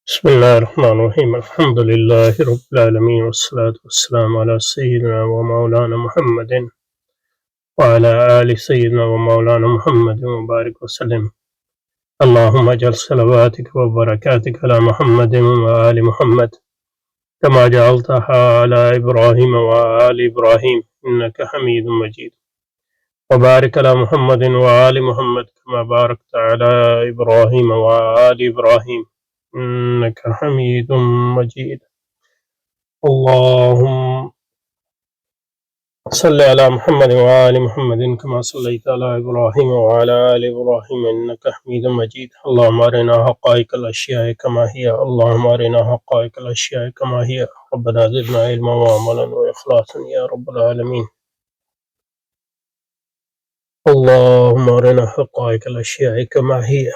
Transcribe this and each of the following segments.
بسم الله الرحمن الرحيم الحمد لله رب العالمين والصلاة والسلام على سيدنا ومولانا محمد وعلى آل سيدنا ومولانا محمد وبارك وسلم. اللهم اجعل صلواتك وبركاتك على محمد وآل محمد كما جعلتها على إبراهيم وآل إبراهيم إنك حميد مجيد، وبارك على محمد وآل محمد كما باركت على إبراهيم وآل إبراهيم إنك حميد مجيد. اللهم صل على محمد وآل محمد كما صليت على إبراهيم وعلى آل إبراهيم إنك حميد مجيد. اللهم أرنا حقائق الأشياء كما هي، اللهم أرنا حقائق الأشياء كما هي. ربنا زدنا علما وعملا وإخلاصا يا رب العالمين. اللهم أرنا حقائق الأشياء كما هي.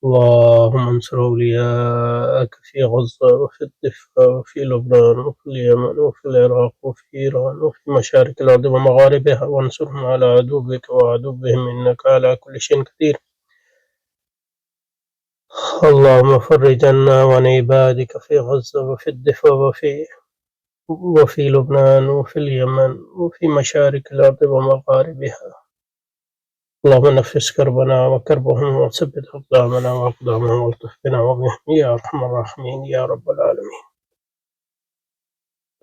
اللهم انصر أولياءك في غزة وفي الضفة وفي لبنان وفي اليمن وفي العراق وفي إيران وفي مشارق الأرض ومغاربها، وانصرهم على عدوك وعدوهم إنك على كل شيء قدير. اللهم فرج عنا وعن عبادك في غزة وفي الضفة وفي لبنان وفي اليمن وفي مشارق الأرض ومغاربها. اللهم نفس كربنا وكربهم وثبت أقدامنا وأقدامهم والطف بنا وبهم يا أرحم الراحمين يا رب العالمين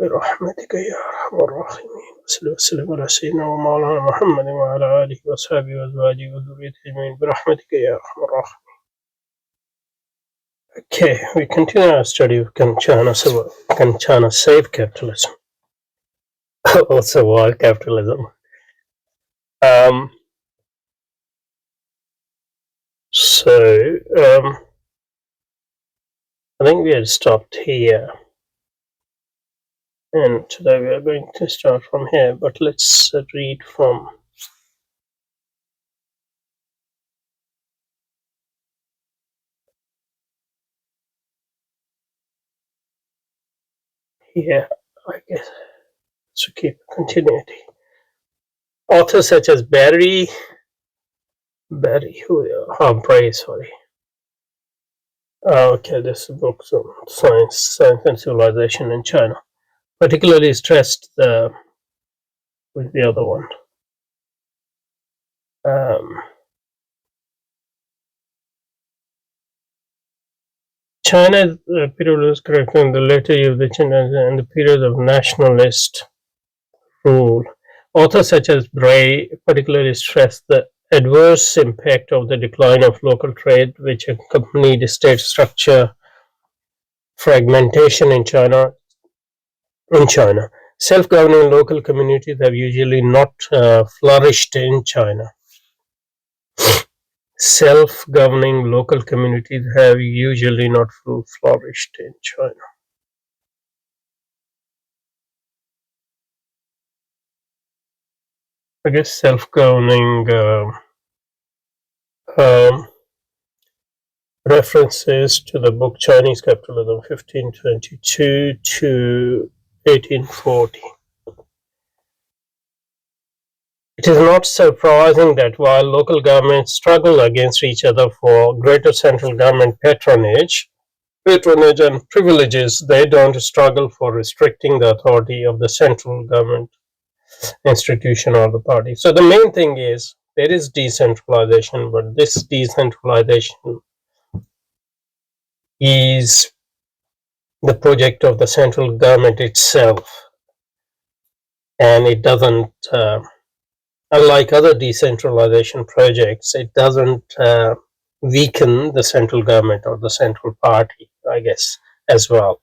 برحمتك يا أرحم الراحمين. صل وسلم على سيدنا ومولانا محمد وعلى آله وأصحابه وأزواجه وذريته أجمعين برحمتك يا أرحم الراحمين. Okay, we continue our study of Kanchana Save Capitalism or Survive Capitalism. I think we had stopped here, and today we are going to start from here, but let's read from here, I guess, to keep continuity. Authors such as Barry Humphrey, sorry. Okay, this is a book on science and civilization in China. Particularly stressed with the other one. China's period was correct in the later years of the China and the period of nationalist rule. Authors such as Bray particularly stressed the adverse impact of the decline of local trade, which accompanied state structure fragmentation in China. Self-governing local communities have usually not flourished in China. Self-governing local communities have usually not flourished in China. I guess self-governing references to the book Chinese Capitalism 1522 to 1840. It is not surprising that while local governments struggle against each other for greater central government patronage and privileges, they don't struggle for restricting the authority of the central government institution or the party. So the main thing is there is decentralization, but this decentralization is the project of the central government itself, and it doesn't unlike other decentralization projects, it doesn't weaken the central government or the central party, I guess, as well.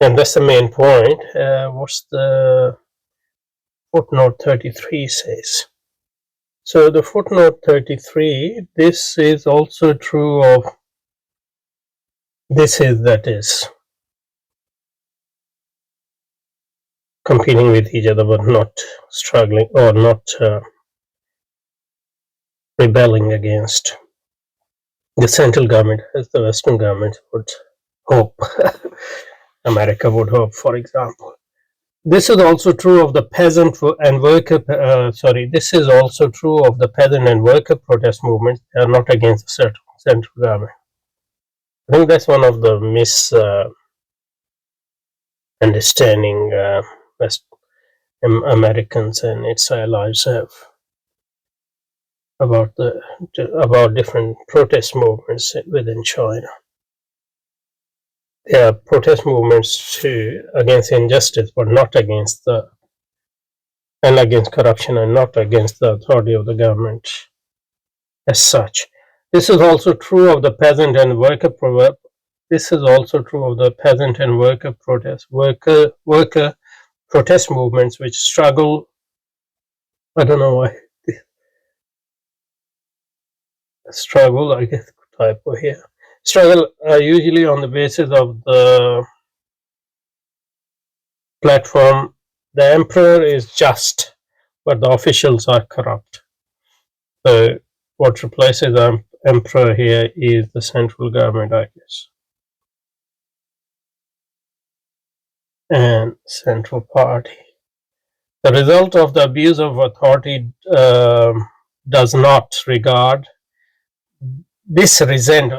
And that's the main point. What's the footnote 33 says? So the footnote 33, this is also true of that is competing with each other but not struggling or not rebelling against the central government as the Western government would hope. America would hope, for example. This is also true of the peasant and worker. This is also true of the peasant and worker protest movements. They are not against the central government. I think that's one of the misunderstanding West Americans and its allies have about different protest movements within China. There are protest movements against injustice, but not against against corruption, and not against the authority of the government as such. This is also true of the peasant and worker protest movements, which struggle. I don't know why. Struggle, I guess, typo here. Struggle usually on the basis of the platform, the emperor is just, but the officials are corrupt. So what replaces the emperor here is the central government, I guess, and central party. The result of the abuse of authority does not regard. They resent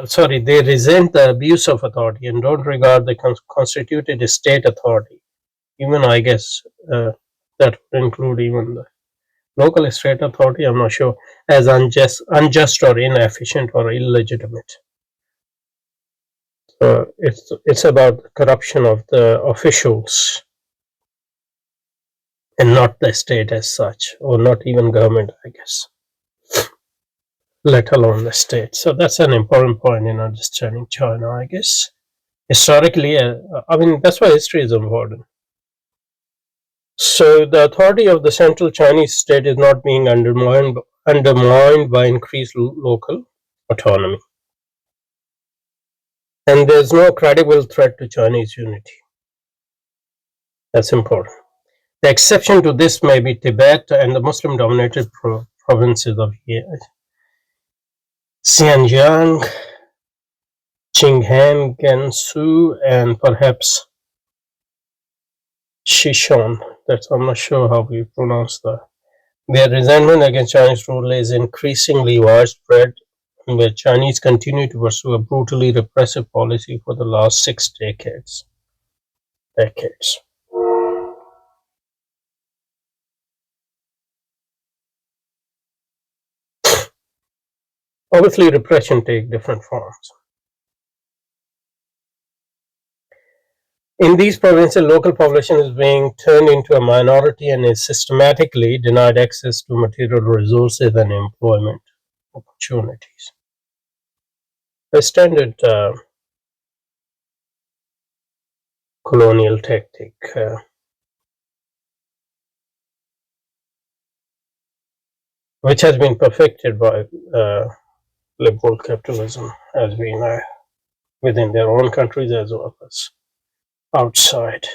the abuse of authority and don't regard the constituted state authority. Even, I guess, that would include even the local state authority, I'm not sure, as unjust or inefficient or illegitimate. So it's about the corruption of the officials and not the state as such, or not even government, I guess, let alone the state. So that's an important point in understanding China, I guess. Historically, that's why history is important. So the authority of the central Chinese state is not being undermined by increased local autonomy. And there's no credible threat to Chinese unity. That's important. The exception to this may be Tibet and the Muslim-dominated provinces of Xinjiang, Qinghai, Gansu, and perhaps Sichuan. I'm not sure how we pronounce that. Their resentment against Chinese rule is increasingly widespread, where Chinese continue to pursue a brutally repressive policy for the last 6 decades. Obviously, repression takes different forms. In these provinces, local population is being turned into a minority and is systematically denied access to material resources and employment opportunities. A standard colonial tactic. Which has been perfected by liberal capitalism, as we know, within their own countries as well as outside.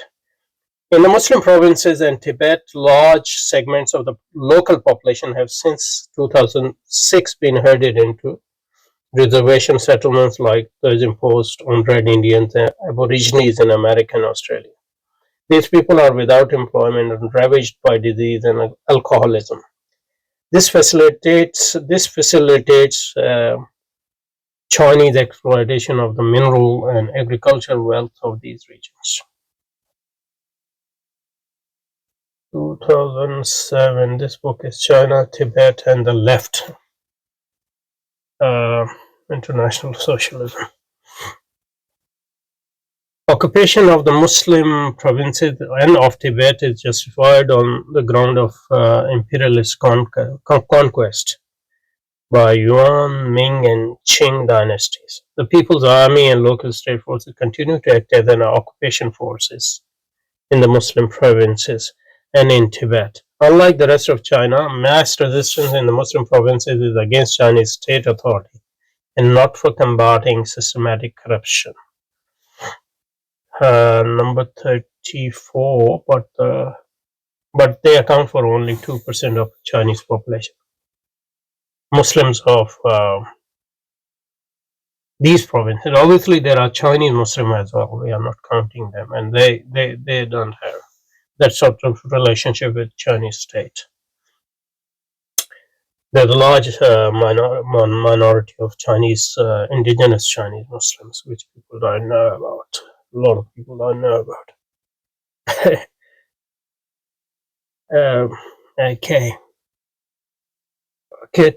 In the Muslim provinces and Tibet, large segments of the local population have since 2006 been herded into reservation settlements like those imposed on Red Indians and Aborigines in America and Australia. These people are without employment and ravaged by disease and alcoholism. This facilitates Chinese exploitation of the mineral and agricultural wealth of these regions. 2007, this book is China, Tibet, and the Left, International Socialism. Occupation of the Muslim provinces and of Tibet is justified on the ground of imperialist conquest by Yuan, Ming, and Qing dynasties. The People's Army and local state forces continue to act as an occupation forces in the Muslim provinces and in Tibet. Unlike the rest of China, mass resistance in the Muslim provinces is against Chinese state authority and not for combating systematic corruption. Number 34, but they account for only 2% of Chinese population. Muslims of these provinces. Obviously, there are Chinese Muslims as well. We are not counting them, and they don't have that sort of relationship with Chinese state. There's a large minority of Chinese, indigenous Chinese Muslims, which people don't know about. A lot of people don't know about. Okay.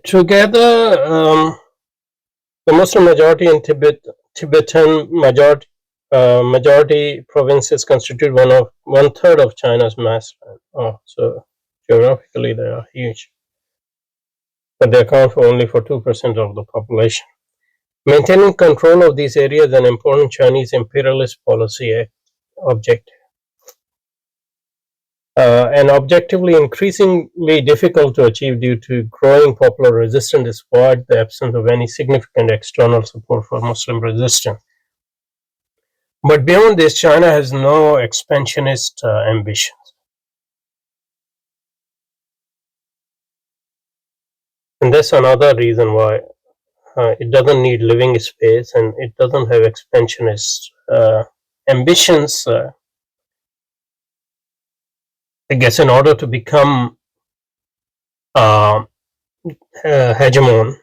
Together, the Muslim majority in Tibetan majority provinces constitute one third of China's mass land. Oh, so geographically they are huge, but they account for only for 2% of the population. Maintaining control of these areas is an important Chinese imperialist policy objective. And objectively increasingly difficult to achieve due to growing popular resistance despite the absence of any significant external support for Muslim resistance. But beyond this, China has no expansionist ambitions. And that's another reason why it doesn't need living space and it doesn't have expansionist ambitions. I guess in order to become hegemon,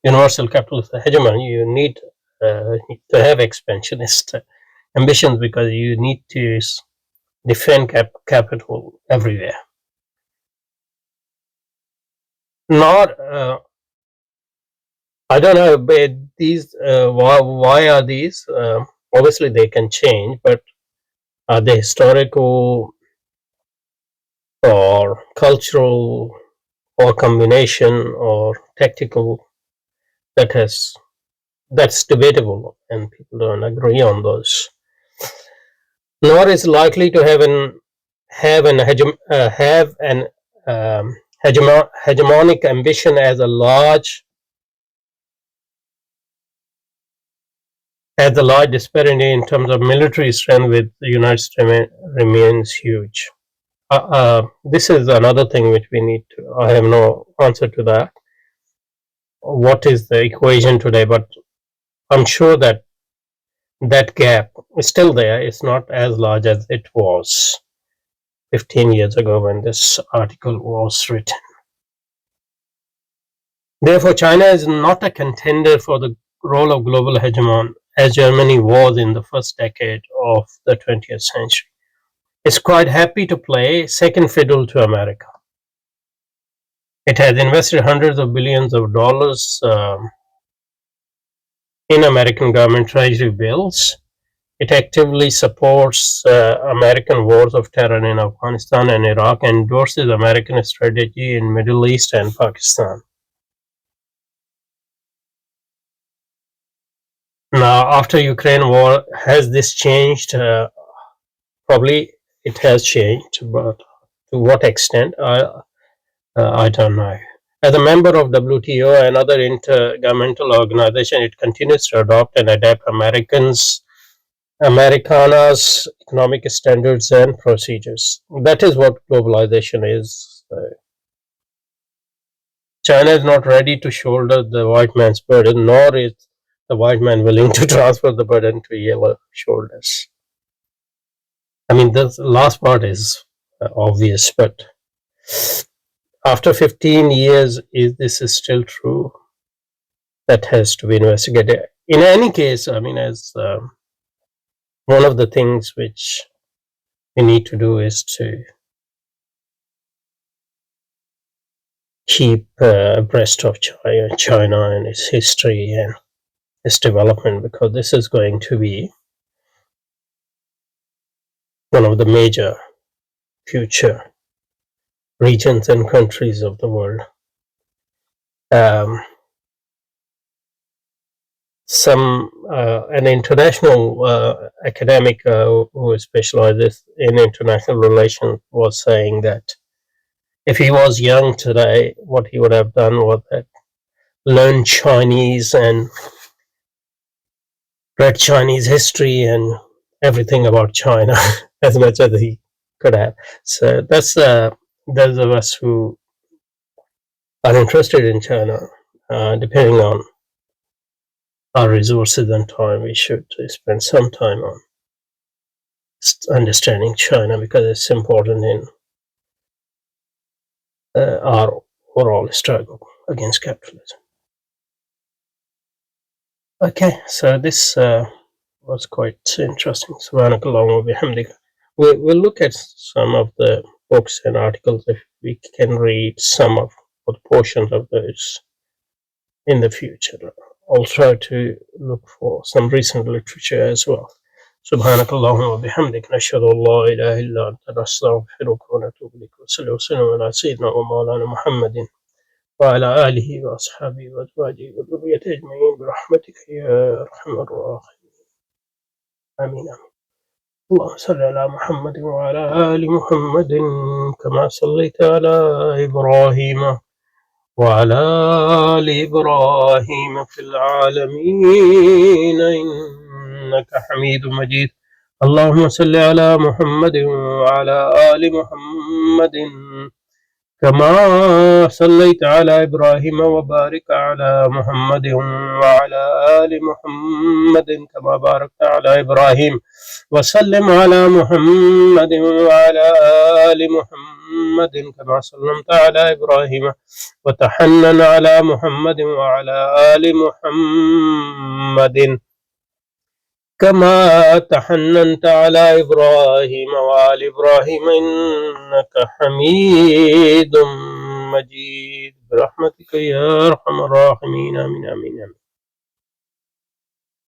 universal capitalist hegemon, you need to have expansionist ambitions because you need to defend capital everywhere. Not, I don't know, but these, why are these? Obviously, they can change, but are they historical or cultural or combination or tactical? That's debatable, and people don't agree on those. Nor is likely to have an hegemonic ambition as a large disparity in terms of military strength with the United States remains huge. This is another thing which we need to. I have no answer to that. What is the equation today? But I'm sure that gap is still there. It's not as large as it was 15 years ago when this article was written. Therefore, China is not a contender for the role of global hegemon as Germany was in the first decade of the 20th century. It's quite happy to play second fiddle to America. It has invested hundreds of billions of dollars in American government treasury bills. It actively supports American wars of terror in Afghanistan and Iraq and endorses American strategy in Middle East and Pakistan. Now, after Ukraine war, has this changed? Probably it has changed, but to what extent, I don't know. As a member of WTO and other intergovernmental organizations, it continues to adopt and adapt Americana's economic standards and procedures. That is what globalization is. China is not ready to shoulder the white man's burden, nor is the white man willing to transfer the burden to yellow shoulders. I mean, the last part is obvious, but after 15 years, is this still true? That has to be investigated. In any case, I mean, as one of the things which we need to do is to keep abreast of China and its history and its development, because this is going to be one of the major future regions and countries of the world. An international academic who specializes in international relations was saying that if he was young today, what he would have done was that learn Chinese and read Chinese history and everything about China as much as he could have. So that's those of us who are interested in China, depending on our resources and time, we should spend some time on understanding China, because it's important in our overall struggle against capitalism. Okay, so this was quite interesting. Subhanakallahumma bihamdika. We'll look at some of the books and articles if we can read some of or portions of those in the future. I'll try to look for some recent literature as well. Subhanakallahumma bihamdik nashhadu an la ilaha illa anta nastaghfiruka wa natubu ilayk wa sallallahu ala sayyidina wa mawlana Muhammadin wa ala alihi wa ashabihi wa azwajihi wa dhurriyyatihi ajma'in bi rahmatika ya arhamar rahimin. Amin. اللهم صل على محمد وعلى آل محمد كما صليت على إبراهيم وعلى آل إبراهيم في العالمين إنك حميد مجيد. اللهم صل على محمد وعلى آل محمد كما صليت على إبراهيم وبارك على محمد وعلى آل محمد كما باركت على إبراهيم وسلم على محمد وعلى آل محمد كما سلمت على إبراهيم وتحنن على محمد وعلى آل محمد كما تحننت على إبراهيم وآل إبراهيم إنك حميد مجيد برحمتك يا أرحم الراحمين. آمين آمين آمين.